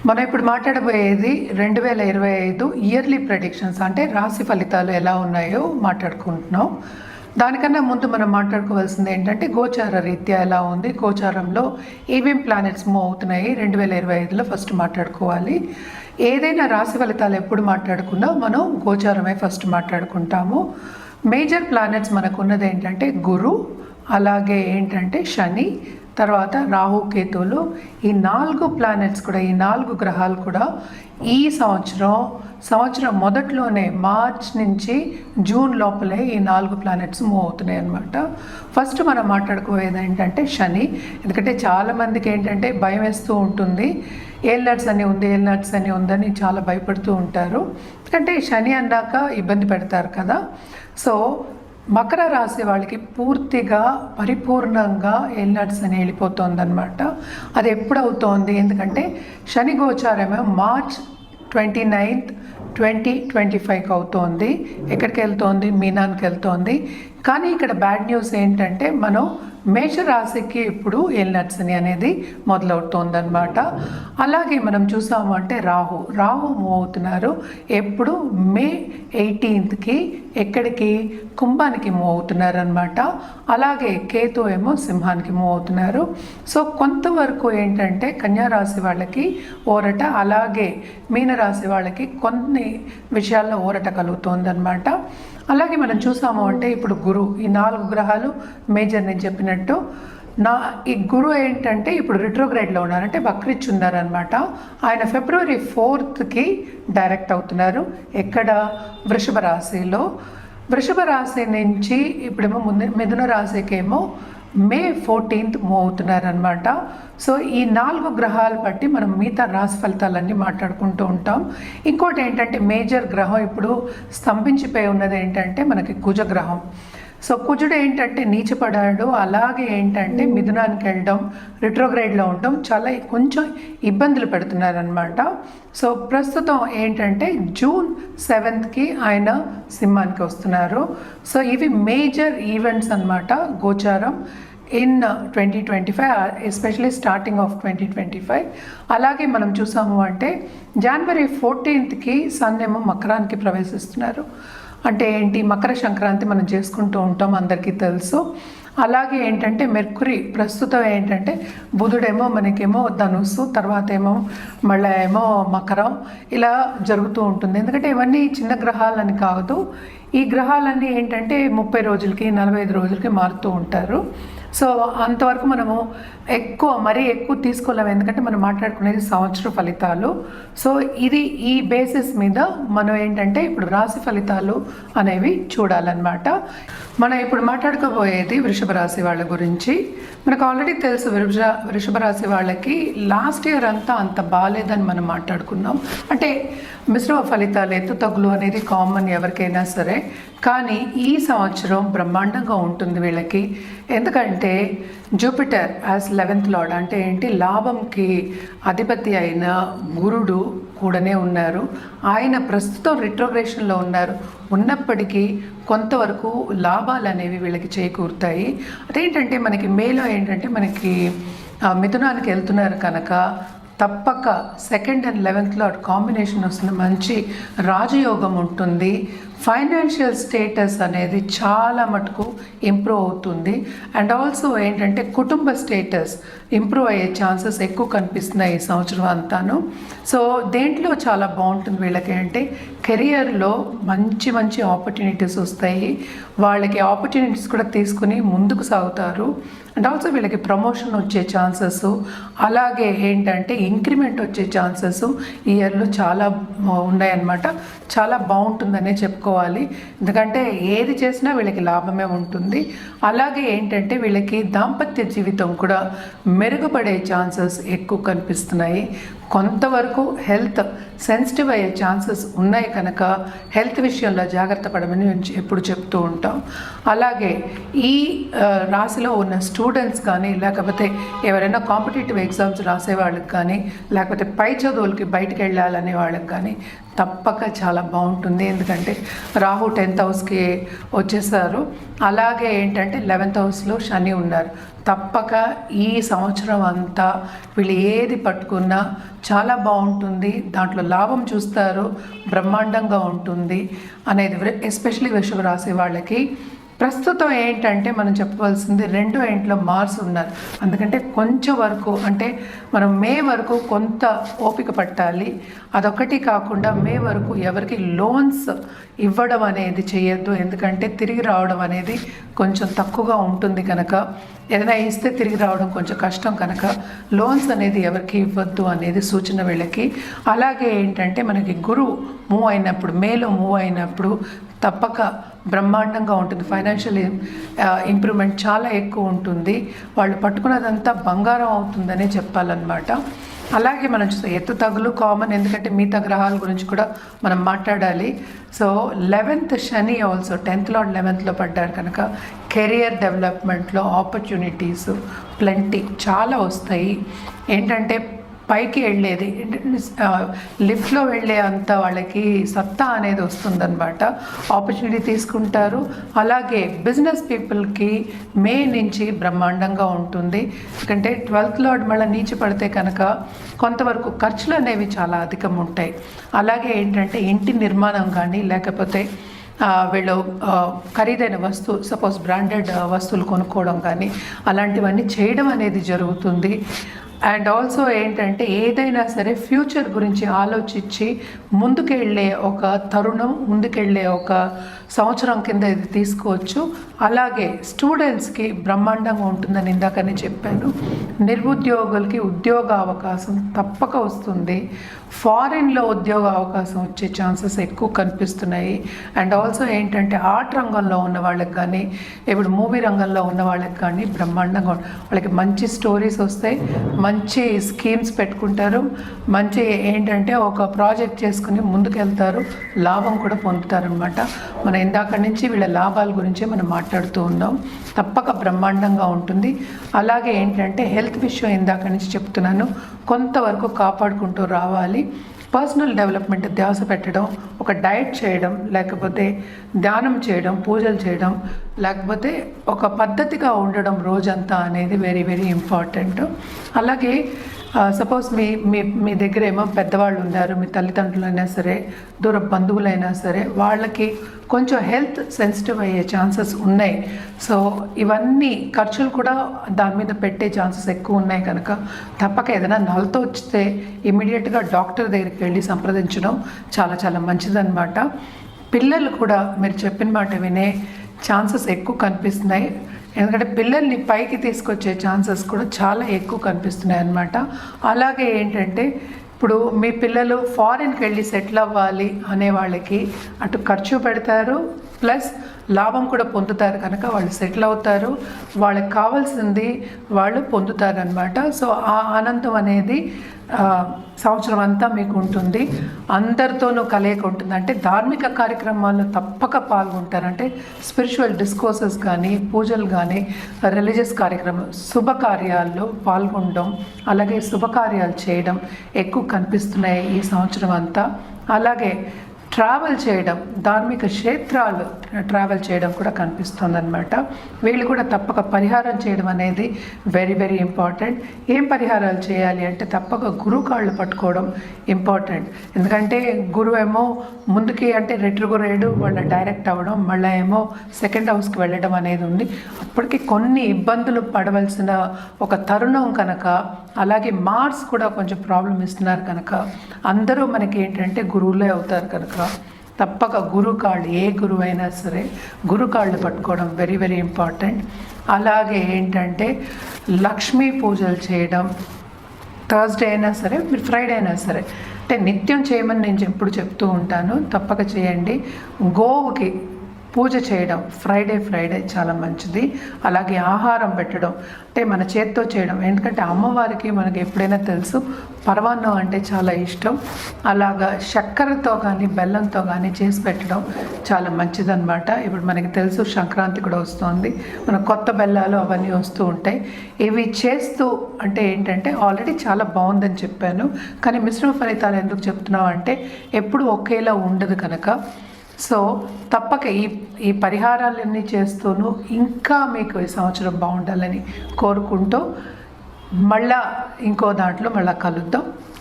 మనం ఇప్పుడు మాట్లాడబోయేది 2025 yearly predictions, అంటే రాశి ఫలితాలు ఎలా ఉన్నాయో మాట్లాడుకుంటున్నాం. దానికన్నా ముందు మనం మాట్లాడుకోవాల్సింది ఏంటంటే గోచార రీత్యా ఎలా ఉంది, గోచారంలో ఏమేం ప్లానెట్స్ మూవ్ అవుతున్నాయి 2025లో ఫస్ట్ మాట్లాడుకోవాలి. ఏదైనా రాశి ఫలితాలు ఎప్పుడు మాట్లాడుకున్నా మనం గోచారమే ఫస్ట్ మాట్లాడుకుంటాము. మేజర్ ప్లానెట్స్ మనకు ఉన్నది ఏంటంటే గురు, అలాగే ఏంటంటే శని, తర్వాత రాహు, కేతువులు. ఈ 4 ప్లానెట్స్ కూడా, ఈ 4 గ్రహాలు కూడా ఈ సంవత్సరం మొదట్లోనే మార్చ్ నుంచి జూన్ లోపలే ఈ 4 ప్లానెట్స్ మూవ్ అవుతున్నాయి అన్నమాట. ఫస్ట్ మనం మాట్లాడుకోయేది ఏంటంటే శని. ఎందుకంటే చాలామందికి ఏంటంటే భయం వేస్తూ ఉంటుంది, ఏల్నట్స్ అని ఉంది, ఏల్నట్స్ అని ఉందని చాలా భయపడుతూ ఉంటారు. ఎందుకంటే శని అన్నాక ఇబ్బంది పెడతారు కదా. సో మకర రాశి వాళ్ళకి పూర్తిగా పరిపూర్ణంగా ఏల్నట్స్ అని వెళ్ళిపోతుందన్నమాట. అది ఎప్పుడు అవుతోంది, ఎందుకంటే శని గోచారమే మార్చ్ 29, 2025కి అవుతోంది. ఎక్కడికి వెళ్తోంది? మీనానికి వెళ్తోంది. కానీ ఇక్కడ బ్యాడ్ న్యూస్ ఏంటంటే మనం మేషరాశికి ఇప్పుడు ఏల్నట్స్ అని అనేది మొదలవుతోందన్నమాట. అలాగే మనం చూసాము అంటే రాహు మూవ్ అవుతున్నారు. ఎప్పుడు మే 18కి ఎక్కడికి? కుంభానికి మూవ్ అవుతున్నారు అనమాట. అలాగే కేతు ఏమో సింహానికి మూవ్ అవుతున్నారు. సో కొంతవరకు ఏంటంటే కన్యారాశి వాళ్ళకి ఊరట, అలాగే మీనరాశి వాళ్ళకి కొన్ని విషయాల్లో ఊరట కలుగుతోందన్నమాట. అలాగే మనం చూసాము అంటే ఇప్పుడు గురు, ఈ 4 గ్రహాలు మేజర్ నేను చెప్పినట్టు. ఈ గురు ఏంటంటే ఇప్పుడు రిట్రోగ్రేడ్లో ఉన్నారు, అంటే వక్రించి ఉన్నారనమాట. ఆయన ఫిబ్రవరి 4కి డైరెక్ట్ అవుతున్నారు. ఎక్కడ? వృషభ రాశిలో. వృషభ రాశి నుంచి ఇప్పుడేమో మిథున రాశికేమో మే 14th మూవ్ అవుతున్నారనమాట. సో ఈ 4 గ్రహాలు బట్టి మనం మిగతా రాశి ఫలితాలన్నీ మాట్లాడుకుంటూ ఉంటాం. ఇంకోటి ఏంటంటే మేజర్ గ్రహం ఇప్పుడు స్తంభించిపోయి ఉన్నది ఏంటంటే మనకి కుజగ్రహం. సో కుజుడు ఏంటంటే నీచపడాడు, అలాగే ఏంటంటే మిథునానికి వెళ్ళడం, రిట్రోగ్రేడ్లో ఉండడం చాలా కొంచెం ఇబ్బందులు పెడుతున్నారనమాట. సో ప్రస్తుతం ఏంటంటే జూన్ 7కి ఆయన సింహానికి వస్తున్నారు. సో ఇవి మేజర్ ఈవెంట్స్ అన్నమాట గోచారం ఇన్ 2025, ఎస్పెషలీ స్టార్టింగ్ ఆఫ్ 2025. అలాగే మనం చూసాము అంటే జనవరి 14కి సన్ ఏమో మకరానికి ప్రవేశిస్తున్నారు. అంటే ఏంటి? మకర సంక్రాంతి మనం చేసుకుంటూ ఉంటాం, అందరికీ తెలుసు. అలాగే ఏంటంటే మెర్కురీ ప్రస్తుతం ఏంటంటే బుధుడేమో మనకేమో ధనుస్సు, తర్వాత ఏమో మళ్ళీ ఏమో మకరం, ఇలా జరుగుతూ ఉంటుంది. ఎందుకంటే ఇవన్నీ చిన్న గ్రహాలని కాదు, ఈ గ్రహాలన్నీ ఏంటంటే 30 రోజులకి 45 రోజులకి మారుతూ ఉంటారు. సో అంతవరకు మనము మరీ ఎక్కువ తీసుకోలేము, ఎందుకంటే మనం మాట్లాడుకునేది సంవత్సర ఫలితాలు. సో ఇది ఈ బేసిస్ మీద మనం ఏంటంటే ఇప్పుడు రాశి ఫలితాలు అనేవి చూడాలన్నమాట. మనం ఇప్పుడు మాట్లాడుకోబోయేది వృషభ రాశి వాళ్ళ గురించి. మనకు ఆల్రెడీ తెలుసు వృషభ రాశి వాళ్ళకి లాస్ట్ ఇయర్ అంతా అంత బాగాలేదని మనం మాట్లాడుకున్నాం. అంటే మిశ్రమ ఫలితాలు, ఎత్తు తగ్గులు అనేది కామన్ ఎవరికైనా సరే. కానీ ఈ సంవత్సరం బ్రహ్మాండంగా ఉంటుంది వీళ్ళకి. ఎందుకంటే జూపిటర్ యాజ్ 11th లార్డ్, అంటే ఏంటి, లాభంకి అధిపతి అయిన గురుడు కూడానే ఉన్నారు. ఆయన ప్రస్తుతం రిట్రోగ్రేషన్లో ఉన్నప్పటికీ కొంతవరకు లాభాలు అనేవి వీళ్ళకి చేకూరుతాయి. అదేంటంటే మనకి మేలో ఏంటంటే మనకి మిథునానికి వెళ్తున్నారు కనుక తప్పక 2nd and 11th lord combination వస్తున్న మంచి రాజయోగం ఉంటుంది. ఫైనాన్షియల్ స్టేటస్ అనేది చాలా మటుకు ఇంప్రూవ్ అవుతుంది. అండ్ ఆల్సో ఏంటంటే కుటుంబ స్టేటస్ ఇంప్రూవ్ అయ్యే ఛాన్సెస్ ఎక్కువ కనిపిస్తున్నాయి ఈ సంవత్సరం అంతాను. సో దేంట్లో చాలా బాగుంటుంది వీళ్ళకి అంటే కెరియర్లో మంచి మంచి ఆపర్చునిటీస్ వస్తాయి. వాళ్ళకి ఆపర్చునిటీస్ కూడా తీసుకుని ముందుకు సాగుతారు. అండ్ ఆల్సో వీళ్ళకి ప్రమోషన్ వచ్చే ఛాన్సెస్, అలాగే ఏంటంటే ఇంక్రిమెంట్ వచ్చే ఛాన్సెస్ ఈ ఇయర్లో చాలా ఉన్నాయన్నమాట. చాలా బాగుంటుందనే చెప్పుకోవాలి. ఎందుకంటే ఏది చేసినా వీళ్ళకి లాభమే ఉంటుంది. అలాగే ఏంటంటే వీళ్ళకి దాంపత్య జీవితం కూడా మెరుగుపడే ఛాన్సెస్ ఎక్కువ కనిపిస్తున్నాయి. కొంతవరకు హెల్త్ సెన్సిటివ్ అయ్యే ఛాన్సెస్ ఉన్నాయి కనుక హెల్త్ విషయంలో జాగ్రత్త పడమని ఎప్పుడు చెప్తూ ఉంటాం. అలాగే ఈ రాశిలో ఉన్న స్టూడెంట్స్ కానీ, లేకపోతే ఎవరైనా కాంపిటేటివ్ ఎగ్జామ్స్ రాసే వాళ్ళకి కానీ, లేకపోతే పై చదువులకి బయటకు వెళ్ళాలనే వాళ్ళకి కానీ తప్పక చాలా బాగుంటుంది. ఎందుకంటే రాహు 10th హౌస్కి వచ్చేసారు. అలాగే ఏంటంటే 11th హౌస్లో శని ఉన్నారు. తప్పక ఈ సంవత్సరం అంతా వీళ్ళు ఏది పట్టుకున్నా చాలా బాగుంటుంది, దాంట్లో లాభం చూస్తారు, బ్రహ్మాండంగా ఉంటుంది అనేది ఎస్పెషలీ వృషభ రాశి వాళ్ళకి. ప్రస్తుతం ఏంటంటే మనం చెప్పవలసింది 2వ ఇంట్లో మార్స్ ఉన్నారు. అందుకంటే కొంచెం వరకు అంటే మనం మే వరకు కొంత ఓపిక పట్టాలి. అదొకటి కాకుండా మే వరకు ఎవరికి లోన్స్ ఇవ్వడం అనేది చేయొద్దు. ఎందుకంటే తిరిగి రావడం అనేది కొంచెం తక్కువగా ఉంటుంది కనుక, ఏదైనా ఇస్తే తిరిగి రావడం కొంచెం కష్టం కనుక లోన్స్ అనేది ఎవరికి ఇవ్వద్దు అనేది సూచన వీళ్ళకి. అలాగే ఏంటంటే మనకి గురువు మూవ్ అయినప్పుడు, మేలో మూవ్ అయినప్పుడు తప్పక బ్రహ్మాండంగా ఉంటుంది. ఫైనాన్షియల్ ఇంప్రూవ్మెంట్ చాలా ఎక్కువ ఉంటుంది. వాళ్ళు పట్టుకున్నదంతా బంగారం అవుతుందనే చెప్పాలన్నమాట. అలాగే మనం చూస్తే ఎత్తు తగులు కామన్, ఎందుకంటే మిగతా గ్రహాల గురించి కూడా మనం మాట్లాడాలి. సో 11th శని ఆల్సో 10th లార్డ్ 11th పడ్డారు కనుక కెరియర్ డెవలప్మెంట్లో ఆపర్చునిటీస్ ప్లెంటీ చాలా వస్తాయి. ఏంటంటే పైకి వెళ్ళేది లిఫ్ట్లో వెళ్ళే అంత వాళ్ళకి సత్తా అనేది వస్తుందన్నమాట. ఆపర్చునిటీ తీసుకుంటారు. అలాగే బిజినెస్ పీపుల్కి మే నుంచి బ్రహ్మాండంగా ఉంటుంది. ఎందుకంటే 12th లార్డ్ మళ్ళీ నీచి పడితే కనుక కొంతవరకు ఖర్చులు అనేవి చాలా అధికం ఉంటాయి. అలాగే ఏంటంటే ఇంటి నిర్మాణం కానీ లేకపోతే వీళ్ళు ఖరీదైన వస్తువు, సపోజ్ బ్రాండెడ్ వస్తువులు కొనుక్కోవడం కానీ అలాంటివన్నీ చేయడం అనేది జరుగుతుంది. అండ్ ఆల్సో ఏంటంటే ఏదైనా సరే ఫ్యూచర్ గురించి ఆలోచించి ముందుకెళ్ళే ఒక తరుణం, ముందుకెళ్ళే ఒక సంవత్సరం కింద ఇది తీసుకోవచ్చు. అలాగే స్టూడెంట్స్కి బ్రహ్మాండంగా ఉంటుందని ఇందాకనే చెప్పాను. నిరుద్యోగులకి ఉద్యోగ అవకాశం తప్పక వస్తుంది. ఫారిన్లో ఉద్యోగ అవకాశం వచ్చే ఛాన్సెస్ ఎక్కువ కనిపిస్తున్నాయి. అండ్ ఆల్సో ఏంటంటే ఆర్ట్ రంగంలో ఉన్న వాళ్ళకి కానీ, ఇప్పుడు మూవీ రంగంలో ఉన్న వాళ్ళకి కానీ బ్రహ్మాండంగా వాళ్ళకి మంచి స్టోరీస్ వస్తాయి, మంచి స్కీమ్స్ పెట్టుకుంటారు, మంచి ఏంటంటే ఒక ప్రాజెక్ట్ చేసుకుని ముందుకెళ్తారు, లాభం కూడా పొందుతారనమాట. మనం ఇందాక నుంచి వీళ్ళ లాభాల గురించే మనం మాట్లాడుతూ ఉన్నాం. తప్పక బ్రహ్మాండంగా ఉంటుంది. అలాగే ఏంటంటే హెల్త్ విషయం ఇందాక నుంచి చెప్తున్నాను, కొంతవరకు కాపాడుకుంటూ రావాలి. పర్సనల్ డెవలప్మెంట్ ధ్యాస పెట్టడం, ఒక డైట్ చేయడం, లేకపోతే ధ్యానం చేయడం, పూజలు చేయడం, లేకపోతే ఒక పద్ధతిగా ఉండడం రోజంతా అనేది వెరీ వెరీ ఇంపార్టెంట్. అలాగే సపోజ్ మీ దగ్గర ఏమో పెద్దవాళ్ళు ఉన్నారు, మీ తల్లిదండ్రులైనా సరే, దూర బంధువులైనా సరే, వాళ్ళకి కొంచెం హెల్త్ సెన్సిటివ్ అయ్యే ఛాన్సెస్ ఉన్నాయి. సో ఇవన్నీ ఖర్చులు కూడా దాని మీద పెట్టే ఛాన్సెస్ ఎక్కువ ఉన్నాయి కనుక తప్పక ఏదైనా నలతో వచ్చితే ఇమీడియట్గా డాక్టర్ దగ్గరికి వెళ్ళి సంప్రదించడం చాలా చాలా మంచిదన్నమాట. పిల్లలు కూడా మీరు చెప్పిన మాట వినే ఛాన్సెస్ ఎక్కువ కనిపిస్తున్నాయి. ఎందుకంటే పిల్లల్ని పైకి తీసుకొచ్చే ఛాన్సెస్ కూడా చాలా ఎక్కువ కనిపిస్తున్నాయి అన్నమాట. అలాగే ఏంటంటే ఇప్పుడు మీ పిల్లలు ఫారిన్కి వెళ్ళి సెటిల్ అవ్వాలి అనే వాళ్ళకి అటు ఖర్చు పెడతారు, ప్లస్ లాభం కూడా పొందుతారు కనుక వాళ్ళు సెటిల్ అవుతారు, వాళ్ళకి కావాల్సింది వాళ్ళు పొందుతారు అనమాట. సో ఆ ఆనందం అనేది సంవత్సరం అంతా మీకు ఉంటుంది. అందరితోనూ కలయిక ఉంటుంది. అంటే ధార్మిక కార్యక్రమాల్లో తప్పక పాల్గొంటారు. అంటే స్పిరిచువల్ డిస్కోర్సెస్ కానీ, పూజలు కానీ, రిలీజియస్ కార్యక్రమం, శుభకార్యాల్లో పాల్గొనడం, అలాగే శుభకార్యాలు చేయడం ఎక్కువ కనిపిస్తున్నాయి ఈ సంవత్సరం అంతా. అలాగే ట్రావెల్ చేయడం, ధార్మిక క్షేత్రాలు ట్రావెల్ చేయడం కూడా కనిపిస్తుంది అనమాట. వీళ్ళు కూడా తప్పక పరిహారం చేయడం అనేది వెరీ వెరీ ఇంపార్టెంట్. ఏం పరిహారాలు చేయాలి అంటే తప్పక గురువు కాళ్ళు పట్టుకోవడం ఇంపార్టెంట్. ఎందుకంటే గురువు ఏమో ముందుకి అంటే రెట్రోగ్రేడ్ వాళ్ళ డైరెక్ట్ అవ్వడం, మళ్ళీ ఏమో సెకండ్ హౌస్కి వెళ్ళడం అనేది ఉంది. అప్పటికి కొన్ని ఇబ్బందులు పడవలసిన ఒక తరుణం కనుక, అలాగే మార్స్ కూడా కొంచెం ప్రాబ్లం ఇస్తున్నారు కనుక అందరూ మనకి ఏంటంటే గురువులే అవుతారు కనుక తప్పక గురువు కాళ్ళు, ఏ గురువు అయినా సరే గురువు కాళ్ళు పట్టుకోవడం వెరీ వెరీ ఇంపార్టెంట్. అలాగే ఏంటంటే లక్ష్మీ పూజలు చేయడం, థర్స్డే అయినా సరే, మీరు ఫ్రైడే అయినా సరే, అంటే నిత్యం చేయమని నేను ఎప్పుడు చెప్తూ ఉంటాను, తప్పక చేయండి. గోవుకి పూజ చేయడం ఫ్రైడే చాలా మంచిది. అలాగే ఆహారం పెట్టడం అంటే మన చేత్తో చేయడం, ఎందుకంటే అమ్మవారికి మనకి ఎప్పుడైనా తెలుసు పరమాన్నం అంటే చాలా ఇష్టం. అలాగా చక్కెరతో కానీ బెల్లంతో కానీ చేసి పెట్టడం చాలా మంచిదన్నమాట. ఇప్పుడు మనకి తెలుసు సంక్రాంతి కూడా వస్తుంది, మన కొత్త బెల్లాలు అవన్నీ వస్తూ ఉంటాయి. ఇవి చేస్తూ అంటే ఏంటంటే ఆల్రెడీ చాలా బాగుందని చెప్పాను, కానీ మిశ్రమ ఫలితాలు ఎందుకు చెప్తున్నాం అంటే ఎప్పుడు ఒకేలా ఉండదు కనుక సో తప్పక ఈ పరిహారాలన్నీ చేస్తూను ఇంకా మీకు ఈ సంవత్సరం బాగుండాలని కోరుకుంటూ మళ్ళా ఇంకో దాంట్లో మళ్ళా కలుద్దాం.